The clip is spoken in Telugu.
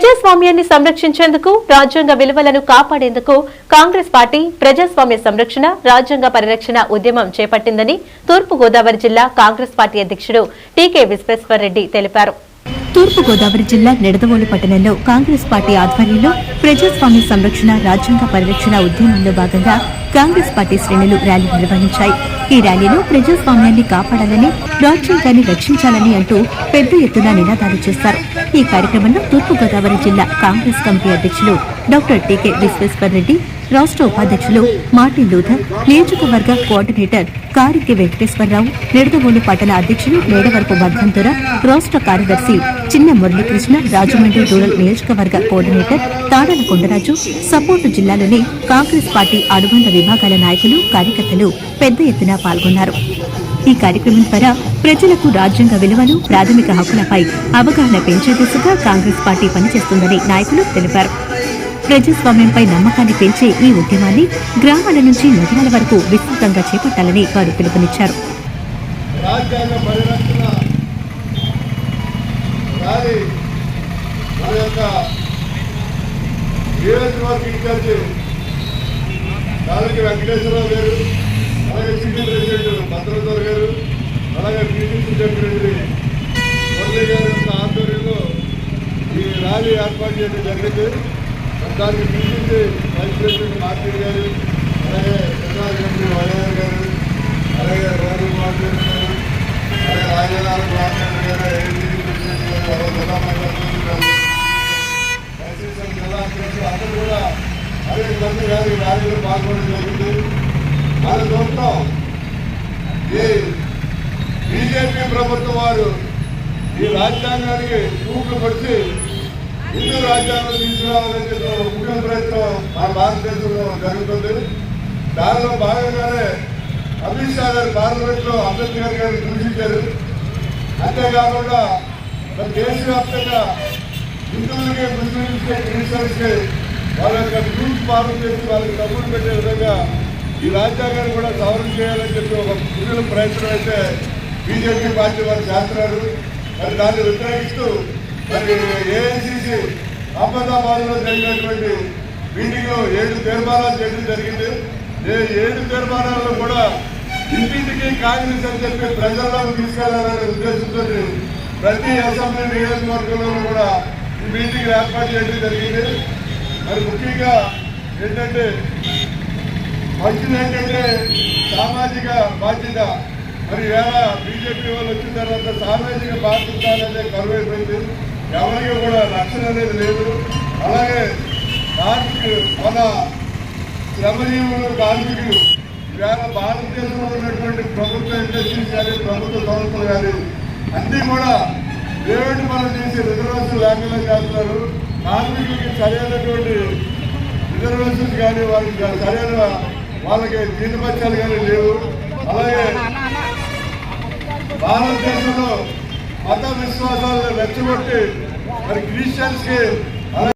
ప్రజాస్వామ్యాన్ని సంరక్షించేందుకు రాజ్యాంగ విలువలను కాపాడేందుకు కాంగ్రెస్ పార్టీ ప్రజాస్వామ్య సంరక్షణ రాజ్యాంగ పరిరక్షణ ఉద్యమం చేపట్టిందని తూర్పు గోదావరి జిల్లా కాంగ్రెస్ పార్టీ అధ్యక్షుడు టీకే విశ్వేశ్వరరెడ్డి తెలిపారు. తూర్పు గోదావరి జిల్లా నిడదవోలు పట్టణంలో కాంగ్రెస్ పార్టీ ఆధ్వర్యంలో ప్రజాస్వామ్య సంరక్షణ రాజ్యాంగ పరిరక్షణ ఉద్యమంలో భాగంగా కాంగ్రెస్ పార్టీ శ్రేణులు ర్యాలీ నిర్వహించాయి. ఈ ర్యాలీలో ప్రజాస్వామ్యాన్ని కాపాడాలని, రాజ్యాంగాన్ని రక్షించాలని అంటూ పెద్ద ఎత్తున నినాదాలు చేశారు. ఈ కార్యక్రమంలో తూర్పు గోదావరి జిల్లా కాంగ్రెస్ కమిటీ అధ్యక్షులు డాక్టర్ టీకే విశ్వేశ్వరరెడ్డి, రాష్ట్ర ఉపాధ్యక్షులు మార్టిన్ లూథర్, నియోజకవర్గ కోఆర్డినేటర్ కారికి వెంకటేశ్వరరావు, నిడదవోలు పట్టణ అధ్యక్షులు మేడవరపు వర్ధంతుర, రాష్ట్ర కార్యదర్శి చిన్న మురళీకృష్ణ, రాజమండ్రి రూరల్ నియోజకవర్గ కోఆర్డినేటర్ తాడల కొండరాజు, సపోర్టు జిల్లాలోని కాంగ్రెస్ పార్టీ అనుబంధ విభాగాల నాయకులు, కార్యకర్తలు పెద్ద ఎత్తున పాల్గొన్నారు. ఈ కార్యక్రమం ద్వారా ప్రజలకు రాజ్యాంగ విలువలు, ప్రాథమిక హక్కులపై అవగాహన పెంచే దిశగా కాంగ్రెస్ పార్టీ పనిచేస్తుందని నాయకులు తెలిపారు. ప్రజాస్వామ్యంపై నమ్మకాన్ని పెంచే ఈ ఉద్యమాన్ని గ్రామాల నుంచి నగరాల వరకు విస్తృతంగా చేపట్టాలని వారు పిలుపునిచ్చారు. వెంకటేశ్వరరావు గారు, అలాగే సిటీ ప్రెసిడెంట్ భద్రరావు గారు, అలాగే పీసీసీ సెక్రటరీ మురళీ గారి ఆధ్వర్యంలో ఈ ర్యాలీ ఏర్పాటు చేయడం జరిగింది. దానికి పీసీసీ వైస్ ప్రెసిడెంట్ మార్టిన్ గారు, అలాగే ప్రధాన మంత్రి వైఆర్ గారు, అలాగే రాజు మార్టిన్ గారు, అలాగే రాజధాని రామచంద్ర గారు, ఏసీసీ ప్రెసిడెంట్ గారు, జిల్లా జిల్లా అధ్యక్షులు అందరూ కూడా అనేక మంది గారు ఈ ర్యాలీలో పాల్గొనడం జరిగింది. మన చూస్తాం ఈ బీజేపీ ప్రభుత్వం వారు ఈ రాజ్యాంగానికి తూట్లు పడిచి హిందూ రాజ్యాంగం తీసుకురావాలని చెప్పి ముఖ్య ప్రయత్నం మన భారతదేశంలో జరుగుతుంది. దానిలో భాగంగానే అమిత్ షా గారు పార్లమెంట్లో అంబేద్కర్ గారిని దూషించారు. అంతేకాకుండా మన దేశవ్యాప్తంగా హిందువులకి, ముస్లింస్కి, క్రిస్టియన్స్కి వాళ్ళ యొక్క రూల్స్ ఫాలో చేసి వాళ్ళకి డబ్బులు పెట్టే విధంగా ఈ రాజ్యాంగాన్ని కూడా సవరణ చేయాలని చెప్పి ఒక పురుల ప్రయత్నం అయితే బీజేపీ పార్టీ వారు చేస్తున్నారు. మరి దాన్ని వ్యతిరేకిస్తూ మరి ఏఐసీసీ అహ్మదాబాద్లో జరిగినటువంటి మీటింగ్లో 7 తీర్మానాలు చేయడం జరిగింది. 7 తీర్మానాల్లో కూడా ఇంటింటికి కాంగ్రెస్ అని చెప్పి ప్రజల్లోకి తీసుకెళ్లాలనే ఉద్దేశంతో ప్రతి అసెంబ్లీ నియోజకవర్గంలో కూడా ఈ మీటింగ్ ఏర్పాటు చేయడం జరిగింది. మరి ముఖ్యంగా ఏంటంటే మంచిది ఏంటంటే సామాజిక బాధ్యత. మరి వేళ బీజేపీ వాళ్ళు వచ్చిన తర్వాత సామాజిక బాధ్యత అనేది కరువైపోయింది. ఎవరికి కూడా రక్షణ అనేది లేదు. అలాగే కార్మికులు, మన శ్రమజీవులు, కార్మికులు వేళ భారతదేశంలో ఉన్నటువంటి ప్రభుత్వ ఇండస్ట్రీస్ కానీ, ప్రభుత్వ సంస్థలు కానీ అన్నీ కూడా ప్రైవేట్ పనులు చేసి రిజర్వేషన్ లేకుండా చేస్తున్నారు. కార్మికులకి సరైనటువంటి రిజర్వేషన్స్ కానీ, వాళ్ళకి సరైన వాళ్ళకి జీతపత్యాలు కానీ లేవు. అలాగే భారతదేశంలో మత విశ్వాసాలను రెచ్చగొట్టి మరి క్రిస్టియన్స్కి